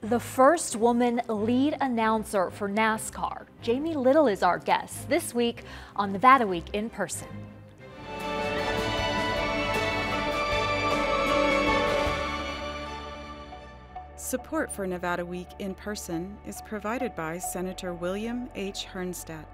The first woman lead announcer for NASCAR, Jamie Little, is our guest this week on Nevada Week in Person. Support for Nevada Week in Person is provided by Senator William H. Hernstadt.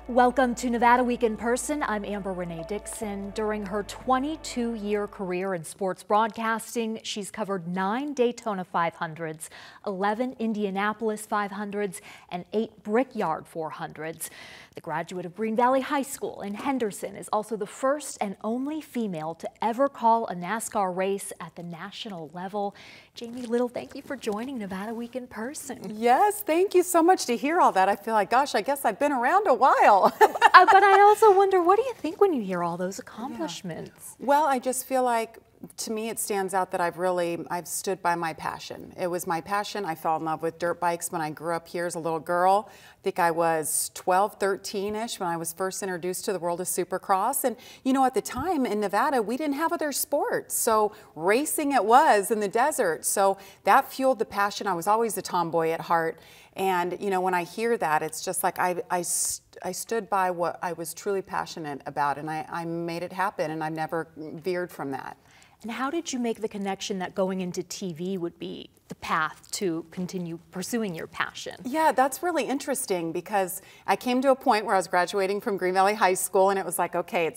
Welcome to Nevada Week in Person. I'm Amber Renee Dixon. During her 22-year career in sports broadcasting, she's covered 9 Daytona 500s, 11 Indianapolis 500s, and 8 Brickyard 400s. The graduate of Green Valley High School in Henderson is also the first and only female to ever call a NASCAR race at the national level. Jamie Little, thank you for joining Nevada Week in Person. Yes, thank you so much to hear all that. I feel like, gosh, I guess I've been around a while. But I also wonder, what do you think when you hear all those accomplishments? Yeah. Well, I just feel like, to me, it stands out that I've stood by my passion. It was my passion. I fell in love with dirt bikes when I grew up here as a little girl. I think I was 12, 13-ish when I was first introduced to the world of Supercross. And, you know, at the time in Nevada, we didn't have other sports. So racing it was in the desert. So that fueled the passion. I was always a tomboy at heart. And, you know, when I hear that, it's just like I stood by what I was truly passionate about, and I made it happen, and I've never veered from that. And how did you make the connection that going into TV would be the path to continue pursuing your passion? Yeah, that's really interesting, because I came to a point where I was graduating from Green Valley High School, and it was like, okay,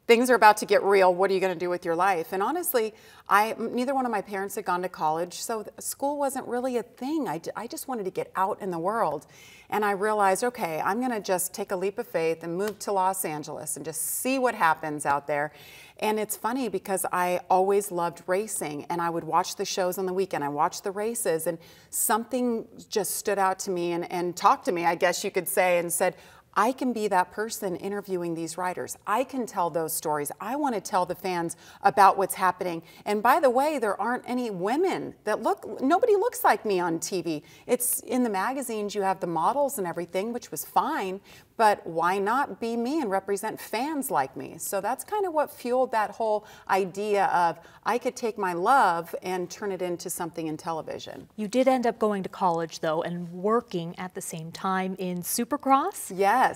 things are about to get real. What are you going to do with your life? And honestly, neither one of my parents had gone to college, so school wasn't really a thing. I just wanted to get out in the world. And I realized, okay, I'm going to just take a leap of faith and move to Los Angeles and just see what happens out there. And it's funny because I always loved racing, and I would watch the shows on the weekend. I watched the races, and something just stood out to me and talked to me, I guess you could say, and said, I can be that person interviewing these riders. I can tell those stories. I want to tell the fans about what's happening. And by the way, there aren't any women that nobody looks like me on TV. It's in the magazines, you have the models and everything, which was fine, but why not be me and represent fans like me? So that's kind of what fueled that whole idea of I could take my love and turn it into something in television. You did end up going to college, though, and working at the same time in Supercross? Yes.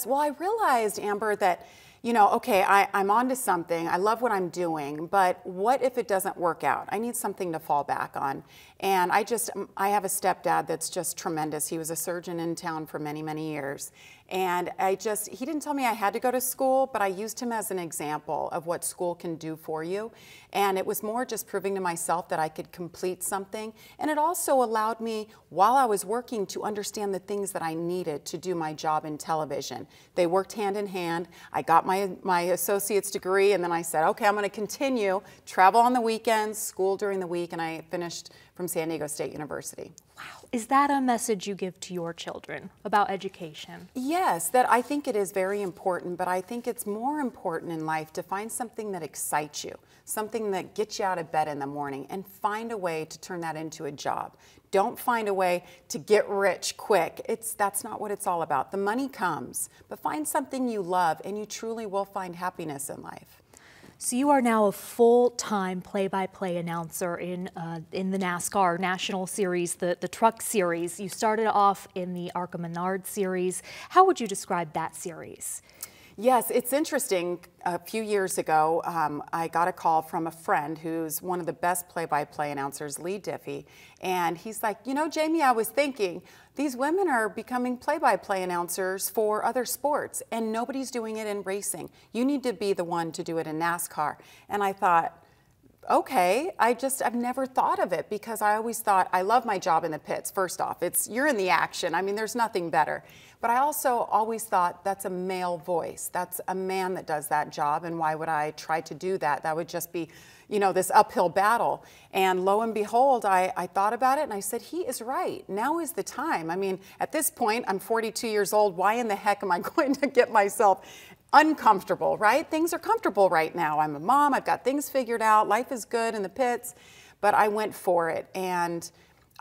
Well, I realized, Amber, that, you know, okay, I'm onto something. I love what I'm doing, but what if it doesn't work out? I need something to fall back on. And I have a stepdad that's just tremendous. He was a surgeon in town for many, many years. And he didn't tell me I had to go to school, but I used him as an example of what school can do for you. And it was more just proving to myself that I could complete something. And it also allowed me, while I was working, to understand the things that I needed to do my job in television. They worked hand in hand. I got my associate's degree, and then I said, okay, I'm going to continue, travel on the weekends, school during the week, and I finished from San Diego State University. Wow. Is that a message you give to your children about education? Yes, that I think it is very important, but I think it's more important in life to find something that excites you, something that gets you out of bed in the morning, and find a way to turn that into a job. Don't find a way to get rich quick. That's not what it's all about. The money comes, but find something you love, and you truly will find happiness in life. So you are now a full-time play-by-play announcer in the NASCAR National Series, the Truck Series. You started off in the ARCA Menard Series. How would you describe that series? Yes, it's interesting. A few years ago, I got a call from a friend who's one of the best play-by-play announcers, Lee Diffie, and he's like, you know, Jamie, I was thinking, these women are becoming play-by-play announcers for other sports, and nobody's doing it in racing. You need to be the one to do it in NASCAR. And I thought, okay, I've never thought of it, because I always thought, I love my job in the pits, first off. You're in the action. I mean, there's nothing better. But I also always thought, that's a male voice. That's a man that does that job, and why would I try to do that? That would just be, you know, this uphill battle. And lo and behold, I thought about it, and I said, he is right. Now is the time. I mean, at this point, I'm 42 years old. Why in the heck am I going to get myself uncomfortable, right? Things are comfortable right now. I'm a mom. I've got things figured out. Life is good in the pits. But I went for it. And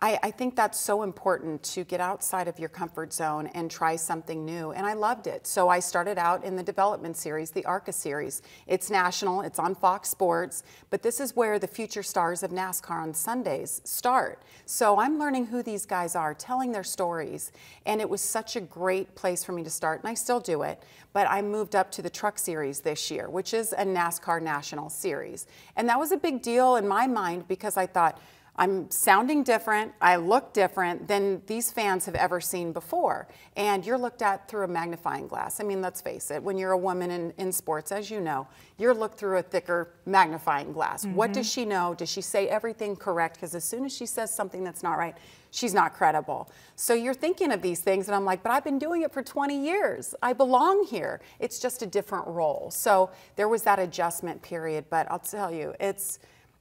I think that's so important, to get outside of your comfort zone and try something new, and I loved it. So I started out in the development series, the ARCA series. It's national, it's on Fox Sports, but this is where the future stars of NASCAR on Sundays start. So I'm learning who these guys are, telling their stories, and it was such a great place for me to start, and I still do it. But I moved up to the truck series this year, which is a NASCAR national series. And that was a big deal in my mind, because I thought, I'm sounding different, I look different than these fans have ever seen before. And you're looked at through a magnifying glass. I mean, let's face it, when you're a woman in sports, as you know, you're looked through a thicker magnifying glass. What does she know? Does she say everything correct? Because as soon as she says something that's not right, she's not credible. So you're thinking of these things, and I'm like, but I've been doing it for 20 years. I belong here. It's just a different role. So there was that adjustment period, but I'll tell you,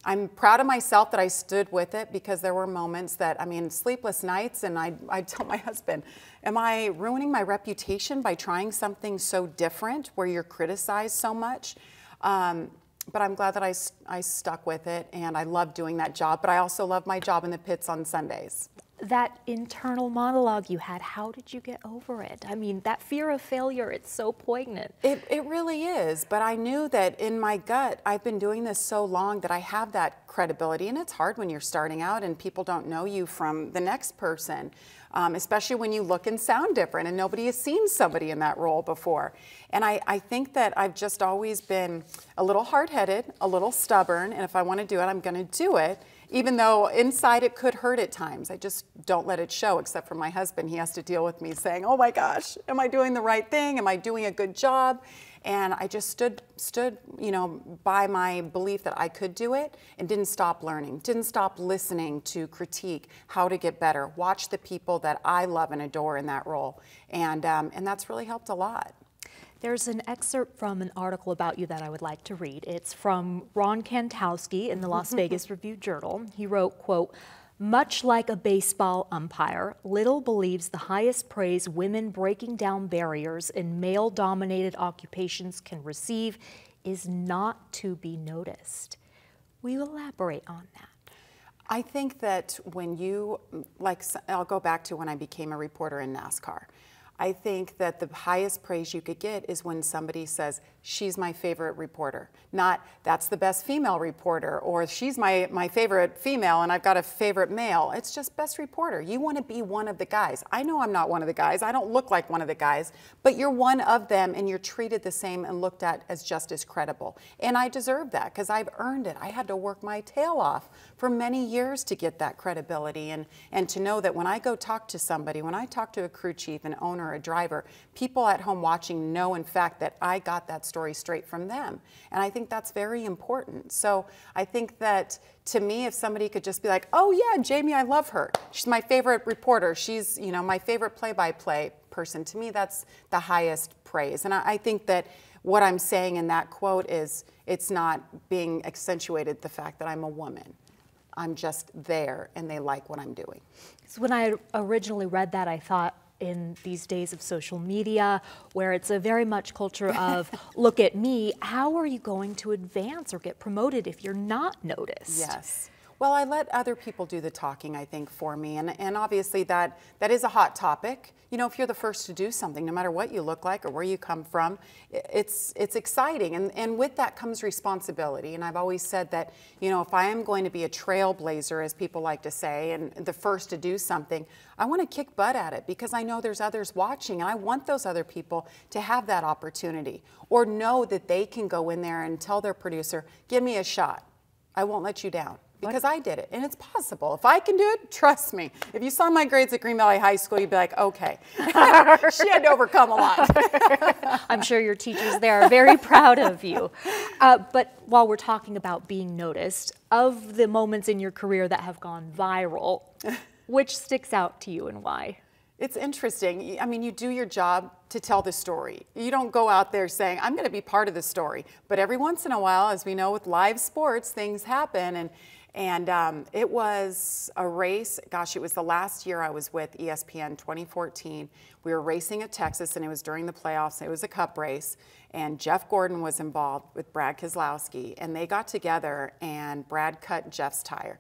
I'm proud of myself that I stood with it, because there were moments that, I mean, sleepless nights, and I'd tell my husband, am I ruining my reputation by trying something so different where you're criticized so much? But I'm glad that I stuck with it, and I love doing that job, but I also love my job in the pits on Sundays. That internal monologue you had, how did you get over it? I mean, that fear of failure, it's so poignant. It really is, but I knew that in my gut, I've been doing this so long that I have that credibility, and it's hard when you're starting out and people don't know you from the next person, especially when you look and sound different and nobody has seen somebody in that role before. And I think that I've just always been a little hard-headed, a little stubborn, and if I want to do it, I'm going to do it. Even though inside it could hurt at times. I just don't let it show, except for my husband. He has to deal with me saying, oh my gosh, am I doing the right thing? Am I doing a good job? And I just stood, you know, by my belief that I could do it, and didn't stop learning, didn't stop listening to critique how to get better, watch the people that I love and adore in that role. And that's really helped a lot. There's an excerpt from an article about you that I would like to read. It's from Ron Kantowski in the Las Vegas Review-Journal. He wrote, quote, "Much like a baseball umpire, Little believes the highest praise women breaking down barriers in male-dominated occupations can receive is not to be noticed." Will you elaborate on that? I think that when you, like, I'll go back to when I became a reporter in NASCAR. I think that the highest praise you could get is when somebody says, she's my favorite reporter. Not, that's the best female reporter, or she's my favorite female and I've got a favorite male. It's just best reporter. You want to be one of the guys. I know I'm not one of the guys. I don't look like one of the guys, but you're one of them and you're treated the same and looked at as just as credible. And I deserve that because I've earned it. I had to work my tail off for many years to get that credibility, and to know that when I go talk to somebody, when I talk to a crew chief, an owner, a driver, people at home watching know in fact that I got that story straight from them. And I think that's very important. So I think that to me, if somebody could just be like, oh yeah, Jamie, I love her. She's my favorite reporter. She's, you know, my favorite play-by-play person. To me, that's the highest praise. And I think that what I'm saying in that quote is, it's not being accentuated the fact that I'm a woman. I'm just there and they like what I'm doing. So when I originally read that, I thought, in these days of social media, where it's a very much culture of, look at me, how are you going to advance or get promoted if you're not noticed? Yes. Well, I let other people do the talking, I think, for me. And obviously that is a hot topic. You know, if you're the first to do something, no matter what you look like or where you come from, it's exciting. And with that comes responsibility. And I've always said that, you know, if I am going to be a trailblazer, as people like to say, and the first to do something, I want to kick butt at it because I know there's others watching and I want those other people to have that opportunity or know that they can go in there and tell their producer, give me a shot. I won't let you down. Because I did it, and it's possible. If I can do it, trust me. If you saw my grades at Green Valley High School, you'd be like, okay, she had to overcome a lot. I'm sure your teachers there are very proud of you. But while we're talking about being noticed, of the moments in your career that have gone viral, which sticks out to you and why? It's interesting. I mean, you do your job to tell the story. You don't go out there saying, I'm going to be part of the story. But every once in a while, as we know with live sports, things happen. And it was a race. Gosh, it was the last year I was with ESPN, 2014. We were racing at Texas, and it was during the playoffs. It was a cup race. And Jeff Gordon was involved with Brad Keselowski. And they got together, and Brad cut Jeff's tire.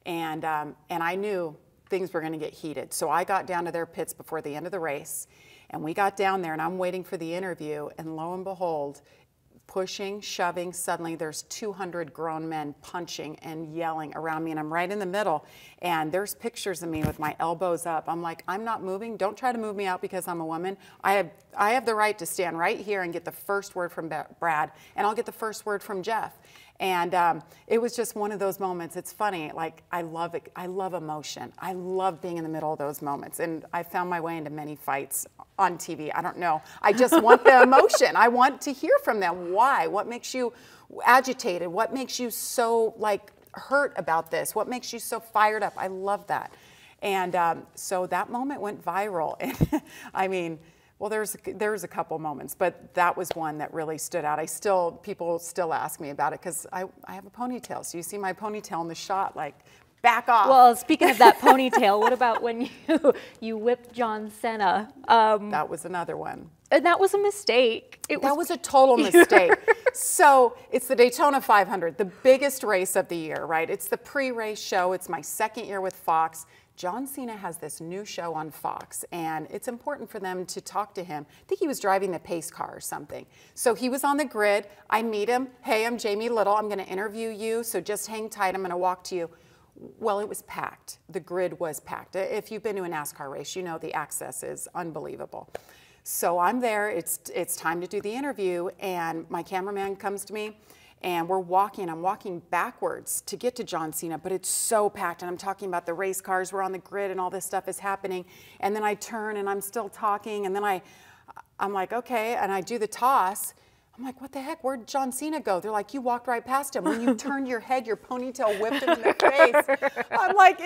And I knew things were going to get heated. So I got down to their pits before the end of the race, and we got down there, and I'm waiting for the interview, and lo and behold, pushing, shoving, suddenly there's 200 grown men punching and yelling around me, and I'm right in the middle, and there's pictures of me with my elbows up. I'm like, I'm not moving. Don't try to move me out because I'm a woman. I have the right to stand right here and get the first word from Brad, and I'll get the first word from Jeff. And it was just one of those moments. It's funny, like, I love it. I love emotion. I love being in the middle of those moments. And I found my way into many fights on TV. I don't know. I just want the emotion. I want to hear from them. Why? What makes you agitated? What makes you so, like, hurt about this? What makes you so fired up? I love that. And so that moment went viral. And I mean, well, there's a couple moments, but that was one that really stood out. People still ask me about it because I have a ponytail. So you see my ponytail in the shot, like, back off. Well, speaking of that ponytail, what about when you whipped John Cena? That was another one. And that was a mistake. That was a total mistake. So it's the Daytona 500, the biggest race of the year, right? It's the pre-race show. It's my second year with Fox. John Cena has this new show on Fox, and it's important for them to talk to him. I think he was driving the pace car or something. So he was on the grid. I meet him. Hey, I'm Jamie Little. I'm going to interview you, so just hang tight. I'm going to walk to you. Well, it was packed. The grid was packed. If you've been to a NASCAR race, you know the access is unbelievable. So I'm there. It's time to do the interview, and my cameraman comes to me. And we're walking, I'm walking backwards to get to John Cena, but it's so packed. And I'm talking about the race cars, we're on the grid and all this stuff is happening. And then I turn and I'm still talking. And then I'm like, okay. And I do the toss. I'm like, what the heck? Where'd John Cena go? They're like, you walked right past him. When you turned your head, your ponytail whipped him in the face. I'm like,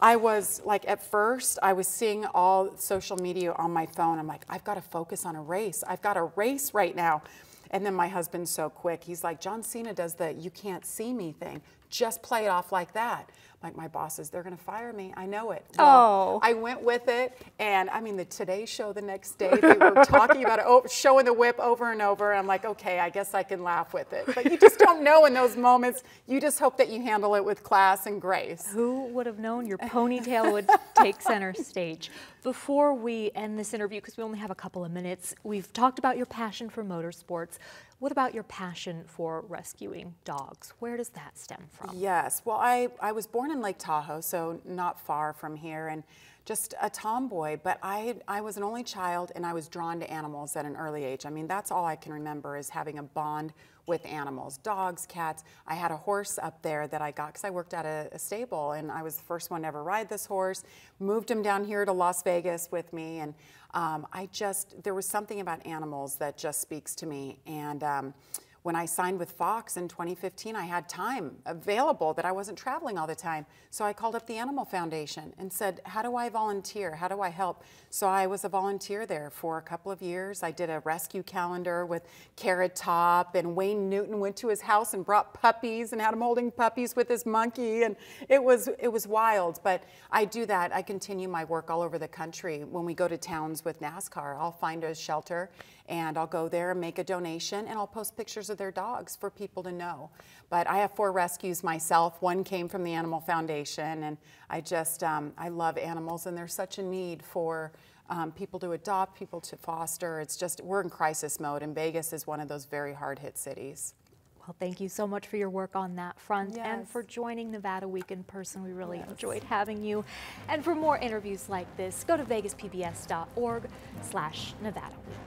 I was like, at first, I was seeing all social media on my phone. I'm like, I've got to focus on a race. I've got a race right now. And then my husband's so quick. He's like, John Cena does the you can't see me thing. Just play it off like that. Like, my bosses, they're going to fire me. I know it. Well, I went with it. And I mean, the Today Show the next day, they were talking about it, showing the whip over and over. I'm like, okay, I guess I can laugh with it. But you just don't know in those moments. You just hope that you handle it with class and grace. Who would have known your ponytail would take center stage? Before we end this interview, because we only have a couple of minutes, we've talked about your passion for motorsports. What about your passion for rescuing dogs? Where does that stem from? Yes, well, I was born in Lake Tahoe, so not far from here, and just a tomboy, but I was an only child, and I was drawn to animals at an early age. I mean, that's all I can remember is having a bond with animals, dogs, cats. I had a horse up there that I got because I worked at a stable, and I was the first one to ever ride this horse, moved him down here to Las Vegas with me, and there was something about animals that just speaks to me. And when I signed with Fox in 2015, I had time available that I wasn't traveling all the time. So I called up the Animal Foundation and said, how do I volunteer? How do I help? So I was a volunteer there for a couple of years. I did a rescue calendar with Carrot Top, and Wayne Newton went to his house and brought puppies and had him holding puppies with his monkey. And it was wild, but I do that. I continue my work all over the country. When we go to towns with NASCAR, I'll find a shelter and I'll go there and make a donation, and I'll post pictures of their dogs for people to know. But I have 4 rescues myself. One came from the Animal Foundation, and I love animals, and there's such a need for people to adopt, people to foster. It's just, we're in crisis mode, and Vegas is one of those very hard-hit cities. Well, thank you so much for your work on that front, yes, and for joining Nevada Week in person. We really enjoyed having you. And for more interviews like this, go to vegaspbs.org/Nevada Week.